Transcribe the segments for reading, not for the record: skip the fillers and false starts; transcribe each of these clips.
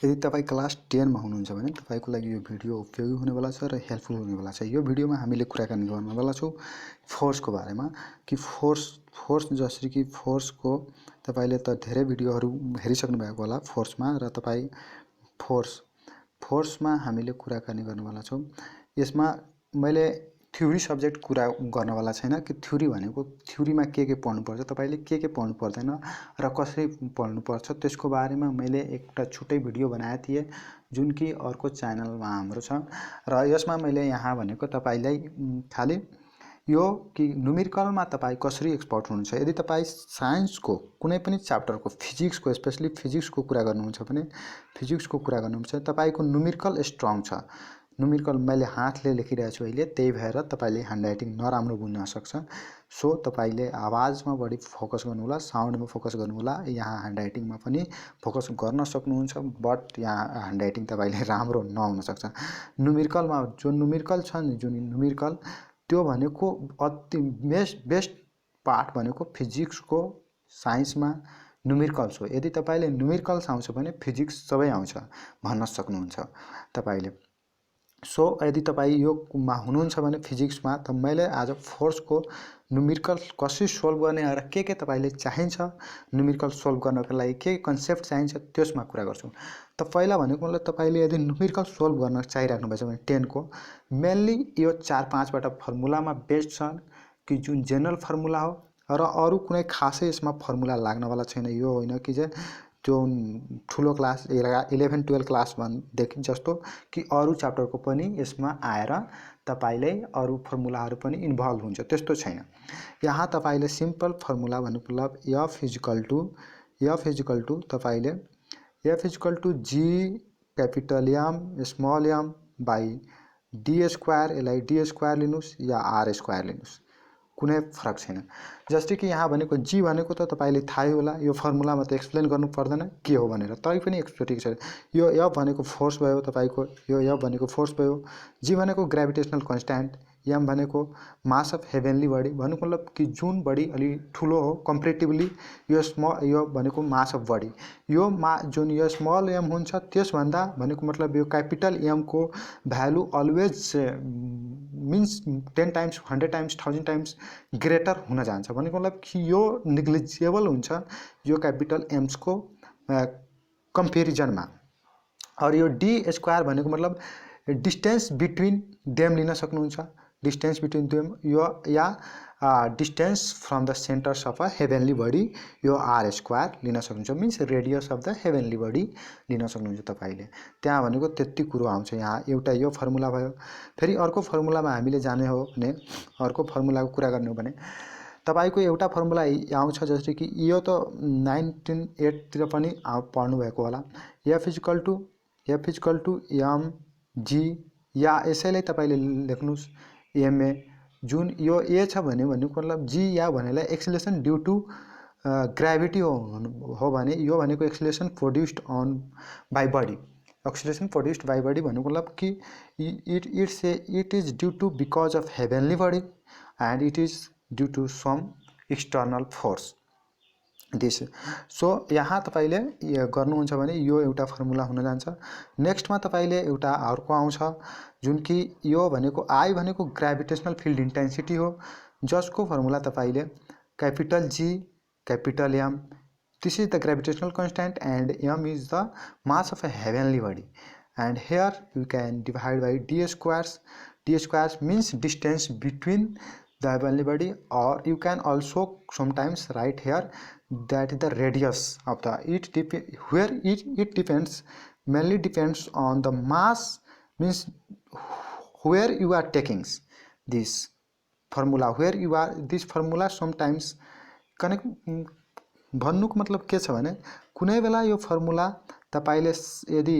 यदि तपाईँ क्लास 10 मा हुनुहुन्छ भने तपाईँको लागि यो भिडियो उपयोगी हुनेवाला छ र हेल्पफुल हुनेवाला छ। यो भिडियोमा हामीले कुराकानी गर्नेवाला छौँ फोर्सको बारेमा कि फोर्स जसरी कि फोर्सको तपाईँले त धेरै भिडियोहरू हेरिसक्नु भएको होला फोर्समा र तपाईँ फोर्समा हामीले कुराकानी गर्नेवाला छौँ। यसमा मैले थ्योरी सब्जेक्ट कुरा गर्नवाला छैन कि थ्योरीमा के पढ्नुपर्छ, तपाईँले के पढ्नु पर्दैन र कसरी पढ्नुपर्छ त्यसको बारेमा मैले एउटा छुट्टै भिडियो बनाएको थिएँ जुन कि अर्को च्यानलमा हाम्रो छ। र यसमा मैले यहाँ भनेको तपाईँलाई खालि यो कि न्युमेरिकलमा तपाईँ कसरी एक्सपर्ट हुनुहुन्छ। यदि तपाईँ साइन्सको कुनै पनि च्याप्टरको फिजिक्सको स्पेसली फिजिक्सको कुरा गर्नुहुन्छ भने तपाईँको न्युमेरिकल स्ट्रङ छ। न्युमेरिकल मैले हातले लेखिरहेको छु अहिले, त्यही भएर तपाईँले ह्यान्डराइटिङ नराम्रो बुझ्न सक्छ। सो तपाईँले आवाजमा बढी फोकस गर्नुहोला, साउन्डमा फोकस गर्नुहोला। यहाँ ह्यान्डराइटिङमा पनि फोकस गर्न सक्नुहुन्छ, बट यहाँ ह्यान्डराइटिङ तपाईँले राम्रो नहुन सक्छ। न्युमेरिकलमा जो न्युमेरिकल छ नि, जुन न्युमेरिकल त्यो भनेको अति बेस्ट पार्ट भनेको फिजिक्सको साइन्समा न्युमेरिकल्स हो। यदि तपाईँले न्युमेरिकल्स आउँछ भने फिजिक्स सबै आउँछ भन्न सक्नुहुन्छ तपाईँले। सो यदि तपाईँ योमा हुनुहुन्छ भने फिजिक्समा, त मैले आज फोर्सको न्युमेरिकल कसरी सोल्भ गर्ने र के तपाईँले चाहिन्छ न्युमेरिकल सोल्भ गर्नको लागि के कन्सेप्ट चाहिन्छ त्यसमा कुरा गर्छु। त पहिला भनेको मतलब तपाईँले यदि न्युमेरिकल सोल्भ गर्न चाहिराख्नु भएको छ भने 10 को मेनली यो 4-5 वटा फर्मुलामा बेस्ड छ कि जुन जेनरल फर्मुला हो र अरू कुनै खासै यसमा फर्मुला लाग्नवाला छैन। यो होइन कि त्यो ठुलो क्लास 11-12 क्लासदेखि जस्तो कि अरू च्याप्टरको पनि यसमा आएर तपाईँले अरू फर्मुलाहरू पनि इन्भल्भ हुन्छ, त्यस्तो छैन। यहाँ तपाईँले सिम्पल फर्मुला भन्नु मतलब F इज तपाईँले F is G capital M small m by D square, यसलाई डी स्क्वायर लिनुहोस् या आर स्क्वायर लिनुहोस्, कुनै फरक छैन। जस्तै कि यहाँ भनेको जी भनेको त तपाईँले थाहै होला, यो फर्मुलामा त एक्सप्लेन गर्नु पर्दैन के हो भनेर, तै पनि एक्सप्लेटिक छ। यो एफ भनेको फोर्स भयो तपाईँको, यो एफ भनेको फोर्स भयो, जी भनेको ग्रेभिटेसनल कन्स्ट्यान्ट, एम भनेको मास अफ हेभेनली बडी भन्नुको मतलब कि जुन बडी अलि ठुलो हो कम्पेरेटिभली यो भनेको मास अफ बडी। जुन यो स्मल एम हुन्छ त्यसभन्दा भनेको मतलब यो क्यापिटल एम को value always means 10 times 100 times 1000 times greater हुन जान्छ। भनेको मतलब कि यो निग्लिजिबल हुन्छ यो क्यापिटल एम्सको कम्पेरिजनमा। और यो डी स्क्वायर भनेको मतलब डिस्टेंस बिट्विन देम लिन सक्नुहुन्छ, डिस्टेंस बिट्विन देम यो या distance from the centres of a heavenly body यो आर स्क्वायर लिन सक्नुहुन्छ, means radius of the heavenly body लिन सक्नुहुन्छ तपाईँले। त्यहाँ भनेको त्यति कुरो आउँछ। यहाँ एउटा यो फर्मुला भयो। फेरि अर्को फर्मुलामा हामीले जाने हो भने अर्को फर्मुलाको कुरा गर्ने हो भने तपाईँको एउटा फर्मुला आउँछ जस्तै कि यो त 1908 तिर पनि पढ्नु भएको होला, F equal to M G या यसैलाई तपाईँले लेख्नुहोस् एमए। जुन यो ए छ भने भनेको मतलब जी या भनेलाई एक्सिलेसन ड्यू टू ग्रेभिटी हो भने यो भनेको acceleration produced on by body, acceleration produced by body भनेको मतलब कि it is due to because of heavenly body and it is due to some external force this. So यहाँ तपाईँले गर्नुहुन्छ भने यो एउटा फर्मुला हुन जान्छ। नेक्स्टमा तपाईँले एउटा अर्को आउँछ जुन कि यो भनेको आई भनेको ग्रेभिटेसनल फिल्ड इन्टेन्सिटी हो, जसको फर्मुला तपाईँले capital G capital M, this is the gravitational constant and M is the mass of a heavenly body and here you can divide by D squares means distance between the heavenly body, or you can also sometimes write here that is the radius of the it depends mainly depends on the mass, means where you are taking this formula, where you are this formula sometimes connect भन्नुको मतलब के छ भने कुनै बेला यो formula तपाईले यदि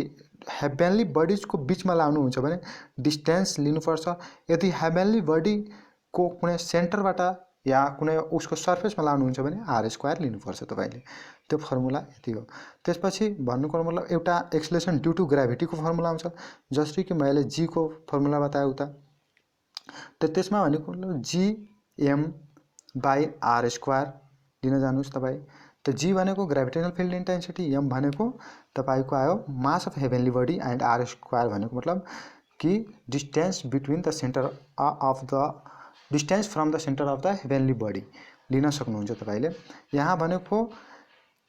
heavenly बडीजको बीचमा लाउनुहुन्छ भने डिस्टेंस लिनुपर्छ। यदि हेभेनली बडी को कुनै सेन्टरबाट या कुनै उसको सर्फेसमा लाउनुहुन्छ भने आर स्क्वायर लिनुपर्छ तपाईले। त्यो फर्मुला यति हो। त्यसपछि भन्नुको मतलब एउटा एक्सिलेसन ड्यू टू ग्रेभिटीको फर्मुला आउँछ, जस्तै कि मैले जी को फर्मुला बताए उता, त त्यसमा भनेको मतलब g m by r square लिन जानुस् तपाई। त जी भनेको ग्रेभिटेसनल फिल्ड इन्टेन्सिटी, एम भनेको तपाईको आयो mass of heavenly body and r square भनेको मतलब कि distance between the centre of the distance from the centre of the heavenly body लिन सक्नुहुन्छ तपाईले। यहाँ भनेको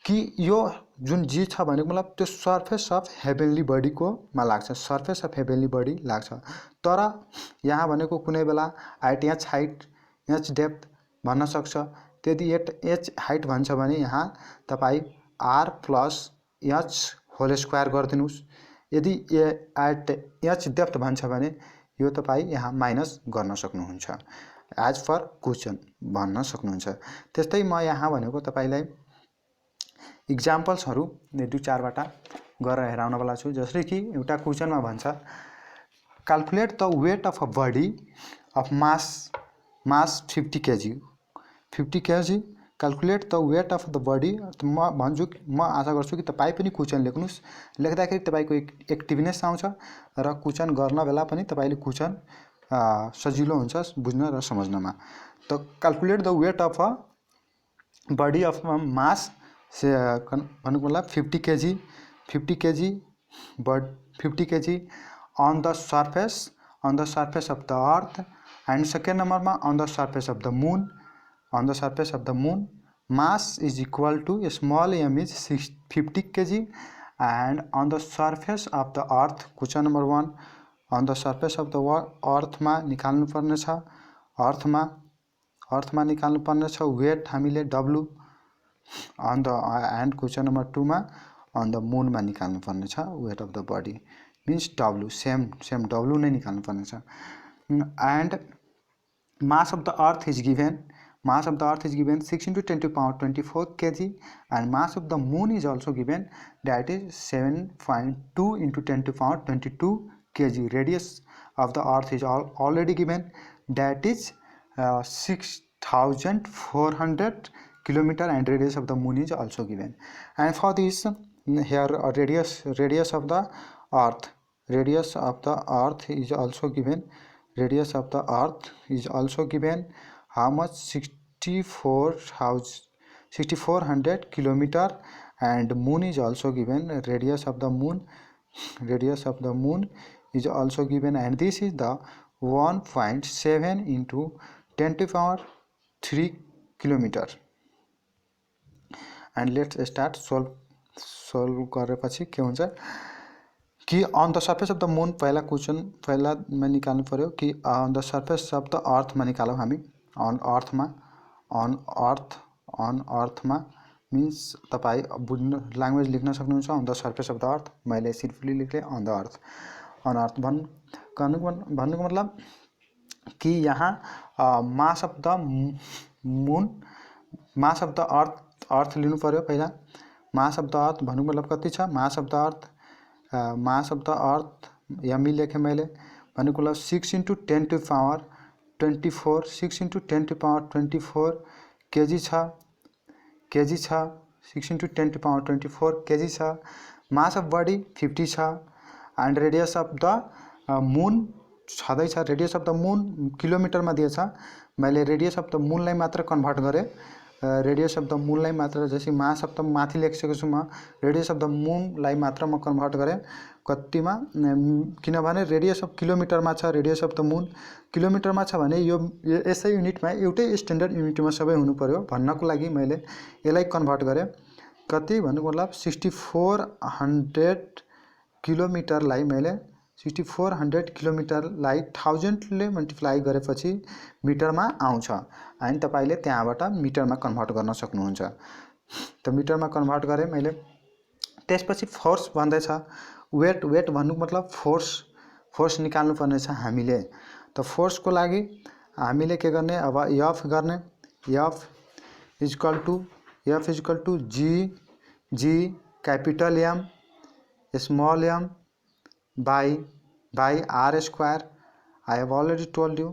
कि यो जुन जी छ भनेको मतलब त्यो सर्फेस अफ हेभेनली बडीको मा लाग्छ, सर्फेस अफ हेभेनली बडी लाग्छ। तर यहाँ भनेको कुनै बेला एच हाइट एच डेप्थ भन्न सक्छ। यदि एच हाइट भन्छ भने यहाँ तपाईँ R plus H whole square गरिदिनुहोस्। यदि एच डेप्थ भन्छ भने यो तपाईँ यहाँ माइनस गर्न सक्नुहुन्छ, एज पर क्वेसन भन्न सक्नुहुन्छ। त्यस्तै म यहाँ भनेको तपाईलाई इक्जाम्पल्सहरू 2-4वटा गरेर हेराउनवाला छु। जसरी कि एउटा क्वेसनमा भन्छ calculate the weight of a body of mass 50 kg, 50 kg calculate the weight of the body. म भन्छु, म आशा गर्छु कि तपाईँ पनि क्वेसन लेख्नुहोस्। लेख्दाखेरि तपाईँको एक्टिभनेस आउँछ र क्वेसन गर्न बेला पनि तपाईँले क्वेसन सजिलो हुन्छ बुझ्न र समझनमा। त calculate the weight of a body of mass भन्नुको मतलब 50 kg, 50 kg but 50 kg on the surface of the earth, and second नम्बरमा on the surface of the moon, on the surface of the moon mass is equal to small m is 50 kg, and on the surface of the earth question number 1 on the surface of the earth मा निकाल्नु पर्ने छ, अर्थमा निकाल्नु पर्ने छ wait हामीले w, on the and question number 2 मा on the moon मा निकाल्नु पर्ने छ wait of the buddy means w, same w नै निकाल्नु पर्ने छ। and mass of the earth is given 6 into 10 to the power 24 kg, and mass of the moon is also given, that is 7.2 into 10 to the power 22 kg. Radius of the earth is already given, that is 6400 kilometer, and radius of the moon is also given. And for this here radius of the earth is also given. Radius of the earth is also given. How much? 6400 kilometer, and moon is also given. Radius of the moon is also given, and this is the 1.7 into 10 to the power 3 kilometer. And let's start solve गरेपछि के हुन्छ कि on the surface of the moon पहिला में निकाल्नु पर्यो कि on the surface of the earth में निकालौँ हामी on earth मा means तपाईँ बुझ्नु ल्याङ्ग्वेज लेख्न सक्नुहुन्छ on the surface of the earth, मैले सिम्पली लेखेँ on the earth भन्नुको मतलब कि यहाँ मास अफ द अर्थ लिनु पर्यो पहिला। मास अफ द अर्थ भन्नुको मतलब कति छ? मास अफ द अर्थ यमी लेखेँ मैले, भन्नुको मतलब 6 into 10 to the power 24 6 into 10 to the power 24 kg छ 6 into 10 to the power 24 kg छ। मास अफ बडी 50 छ, end radius of the moon छँदैछ। रेडियस अफ द मुन किलोमिटरमा दिएछ, मैले रेडियस अफ द मुनलाई मात्र कन्भर्ट गरेँ। रेडियस अफ द मुनलाई मात्र, जैसे मास of the माथि लेखिसकेको छु म, रेडियस अफ द मुनलाई मात्र म कन्भर्ट गरेँ कतिमा, किनभने रेडियस अफ किलोमिटरमा छ। रेडियस अफ द मुन किलोमिटरमा छ भने यो यसै युनिटमा एउटै स्ट्यान्डर्ड युनिटमा सबै हुनु पर्यो भन्नको लागि मैले यसलाई कन्भर्ट गरेँ। कति भन्नुको मतलब 6400 किलोमिटरलाई मैले 6400 किलोमिटरलाई 1000 ले मल्टिप्लाई गरेपछि मिटरमा आउँछ, अनि तपाईले त्यहाँबाट मिटरमा कन्भर्ट गर्न सक्नुहुन्छ। त मिटरमा कन्भर्ट गरेँ मैले। त्यसपछि फोर्स भन्दैछ, वेट भन्नुको मतलब फोर्स निकाल्नु पर्ने छ हामीले। त फोर्सको लागि हामीले के गर्ने, अब एफ गर्ने। F equal to G capital M small M by r square. I have already told you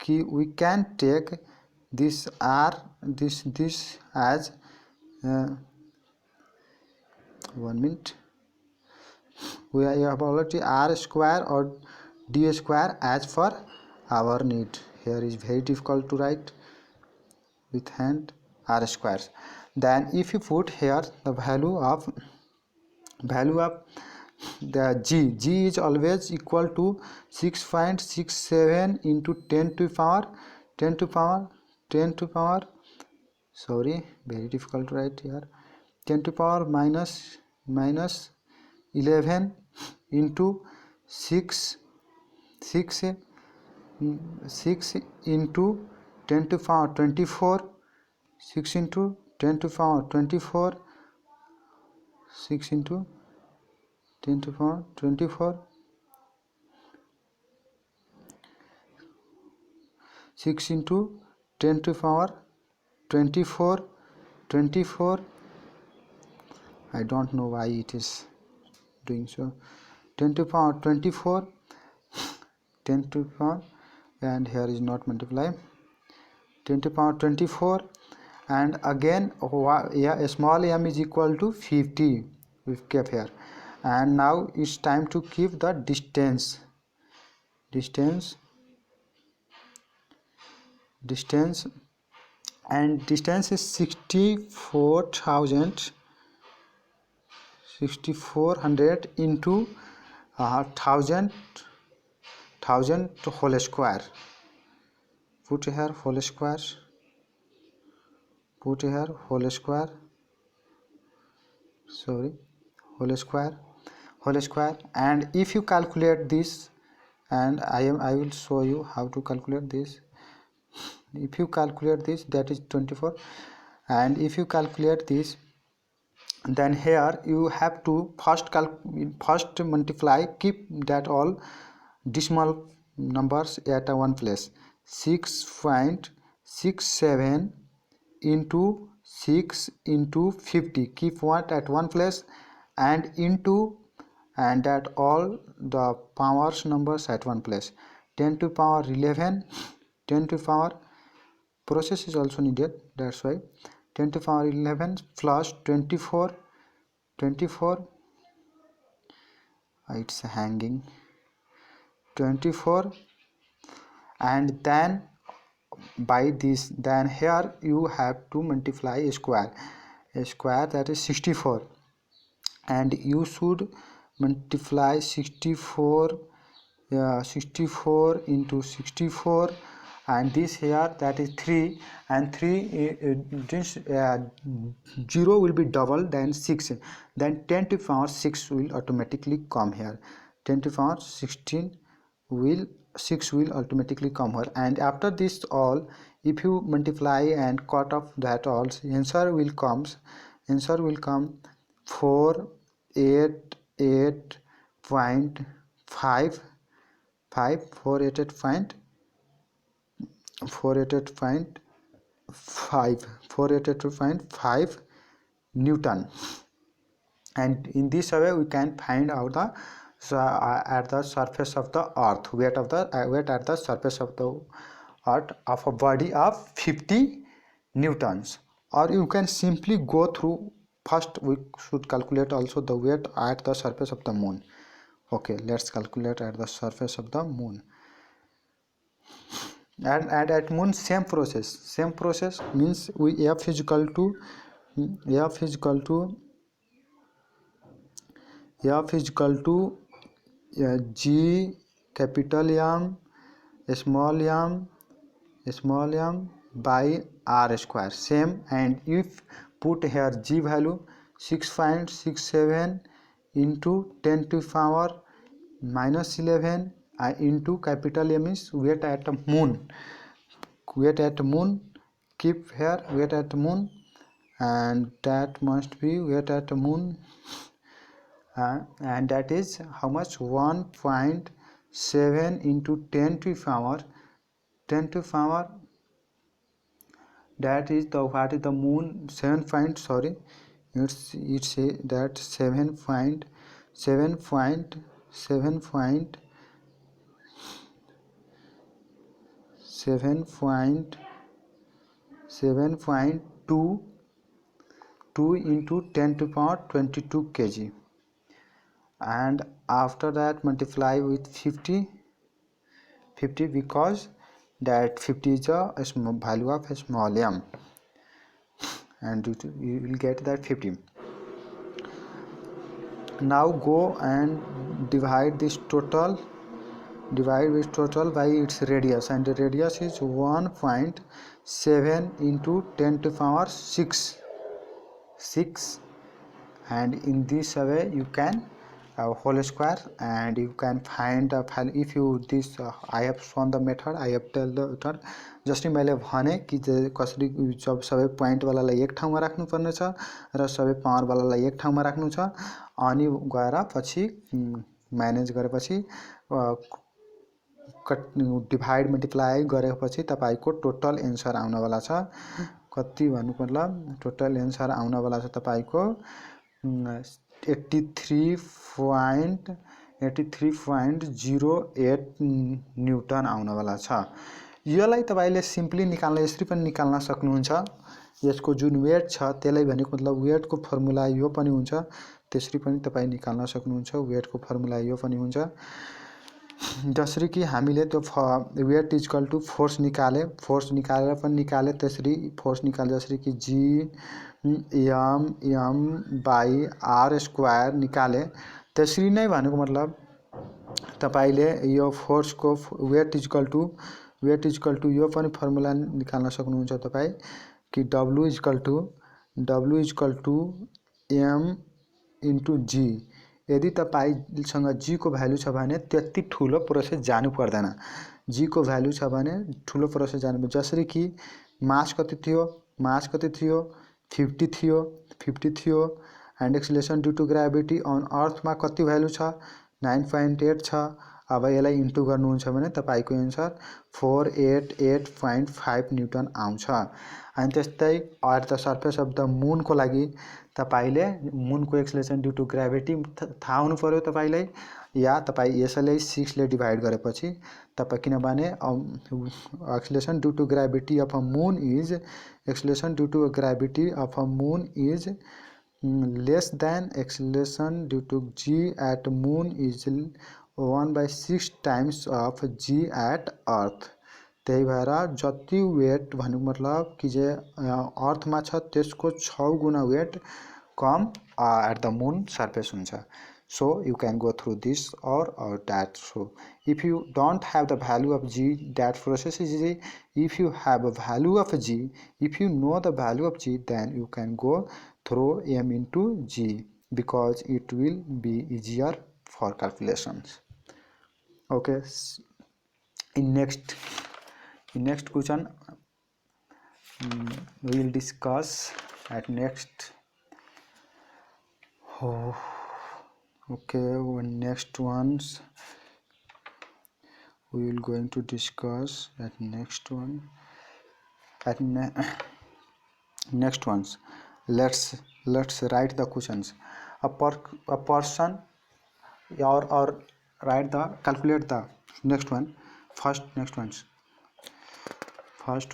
कि we can take this r this as 1 minute. We have already r square or d square as per our need. Here is very difficult to write with hand r squares. then if you put here the value of the g is always equal to 6.67 into 10 to power 10 to power 10 to power, sorry, very difficult to write here, 10 to power minus 11 into 6 into 10 to power 24, 6 into 10 to power 24, 6 into 10 to power 24, 6 into 10 to power 24, I don't know why it is doing so, 10 to power 24, 10 to power, and here is not multiply, 10 to power 24, and again yeah, small m is equal to 50 we kept here, and now it's time to keep the distance, and distance is 6400 into 1000 whole square, put here whole square, sorry, whole square, and if you calculate this, and I will show you how to calculate this. If you calculate this, that is 24, and if you calculate this, then here you have to first multiply, keep that all decimal numbers at one place, 6.67 into 6 into 50, keep what at one place, and into, and that all the powers numbers at one place, 10 to power 11, 10 to power, process is also needed, that's why 10 to power 11 plus 24, it's hanging, 24, and then by this, then here you have to multiply a square, that is 64, and you should multiply 64 into 64, and this here, that is 3, and 3 0 will be double, then 6, then 10 to power 6 will automatically come here, 10 to power 16 will 6 will automatically come here, and after this all, if you multiply and cut off that all, answer will come 488.5 488.5 Newton, and in this way we can find out the at the surface of the earth, weight at the surface of the earth of a body of 50 newtons. Or you can simply go through, first we should calculate also the weight at the surface of the moon. Okay, let's calculate at the surface of the moon. And at moon, same process means we F is equal to G capital M small m by R square, same, and if put here G value 6.67 into 10 to power minus 11 into capital M is weight at moon, keep here weight at moon, and that must be weight at moon, and that is how much, 1.7 into 10 to power that is the, what is the moon, 7 point, sorry, it's say that 7.2 into 10 to power 22 kg, and after that multiply with 50 because that 50 is a value of small m, and you will get that 50. Now go and divide this total by its radius, and the radius is 1.7 into 10 to the power 6, and in this way you can whole square, and you can find the value. If you this I have shown the method, I have tell the method. जस्तै मैले भने कि कसरी सबै point वालालाई एक ठाउँमा राख्नु पर्ने छ र सबै पावर वालालाई एक ठाउँमा राख्नु छ, अनि गएर पछि म्यानेज गरेपछि डिभाइड मल्टिप्लाई गरेपछि तपाईको टोटल एन्सर आउनवाला छ। कति भन्नु मतलब टोटल एन्सर आउनवाला छ तपाईको 83.08 न्युटन आउनवाला छ। यसलाई तपाईले सिम्पली निकाल्न यसरी पनि निकाल्न सक्नुहुन्छ। यसको जुन वेट छ त्यसलाई भनेको मतलब वेटको फर्मुला यो पनि हुन्छ, त्यसरी पनि तपाई निकाल्न सक्नुहुन्छ। वेटको फर्मुला यो पनि हुन्छ, जसरी कि हामीले त्यो वेट इक्वल टु फोर्स निकालेर पनि निकाले, त्यसरी फोर्स निकाले जसरी कि g m by r square निकाले। त्यसरी नै भनेको मतलब तपाईले यो फोर्सको वेट इक्वल टु यो पनि फर्मुला निकाल्न सक्नुहुन्छ तपाई कि W equal to m into g. यदि तपाईसँग जी को भ्यालु छ भने त्यति ठुलो प्रोसेस जानु पर्दैन। जी को भ्यालु छ भने ठुलो प्रोसेस जानु, जसरी कि मास कति थियो 50 थियो, and acceleration due to gravity on अर्थमा कति भ्यालु छ 9.8 छ। अब यसलाई इन्टु गर्नुहुन्छ भने तपाईको एन्सर 488.5 न्युटन आउँछ। अनि त्यस्तै at the surface of the moon को लागि तपाईले मून को एक्सेलरेसन ड्यू टु ग्राभिटी थाहा हुनु पर्यो तपाईलाई, या तपाई यसलाई 6 ले डिभाइड गरेपछि तपाई, किनभने acceleration due to gravity of a moon is less than acceleration due to g at moon is 1/6 times of g at earth. त्यही भएर जति वेट भन्नु मतलब कि जे अर्थमा छ त्यसको 6 गुना वेट कम एट द मून सर्फेस हुन्छ। So you can go through this or that. So if you don't have the value of g, that process is easy. If you have a value of g, if you know the value of g, then you can go through m into g, because it will be easier for calculations. Okay, in next question we will discuss at next. Okay, next ones we will going to discuss at next one. Next ones, let's write the questions. A person or write the calculate the next one. First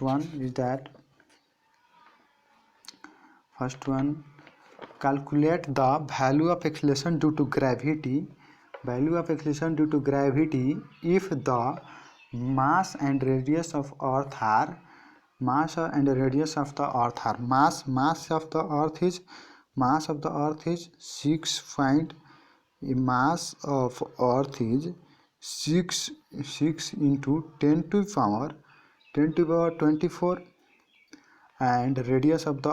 one is that calculate the value of acceleration due to gravity. If the mass and radius of earth are mass of the earth is 6 into 10 to the power 24, and radius of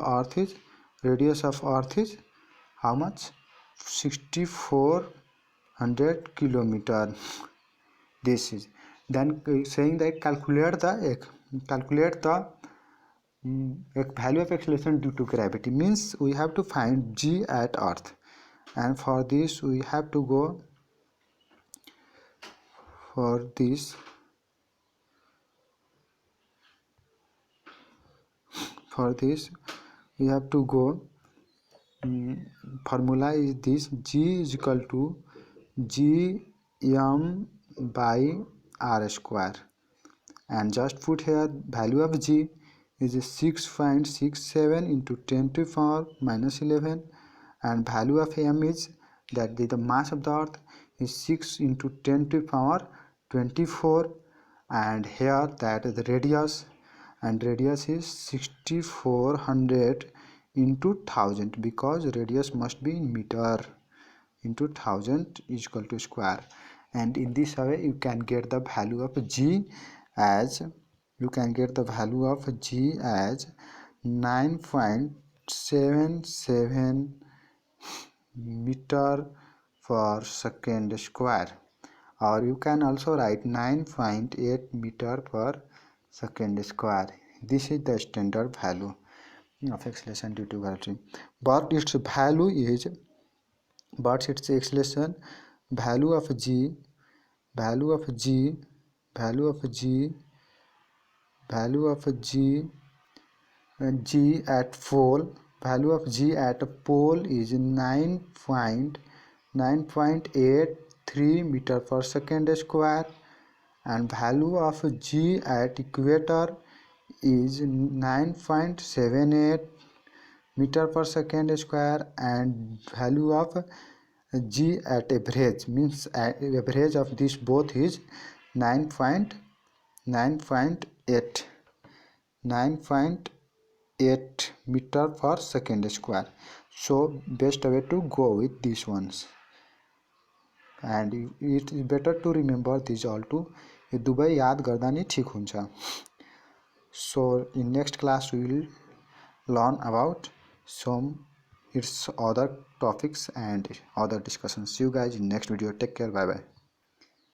earth is how much 6400 kilometer. This is then saying that calculate the value of acceleration due to gravity, means we have to find g at earth, and for this we have to go formula is this: g is equal to gm by r square, and just put here value of g is 6.67 into 10 to the power minus 11, and value of m is that the mass of the earth is 6 into 10 to the power 24, and here that the radius is 6400 into 1000 because radius must be in meter into 1000 is equal to square. And in this way you can get the value of g as 9.77 meter per second square, or you can also write 9.8 meter per second square. This is the standard value of acceleration due to gravity, but its acceleration value of g value of g value of g value of g g at pole value of g at pole is 9.83 meter per second square, and value of g at equator is 9.78 meter per second square, and value of g at average means average of this both is 9.8 meter per second square. So best way to go with these ones, and it is better to remember these all two. यो दुवै याद गर्दा नै ठिक हुन्छ. So in next class we will learn about some its other topics and other discussions. See you guys in next video. Take care. Bye bye.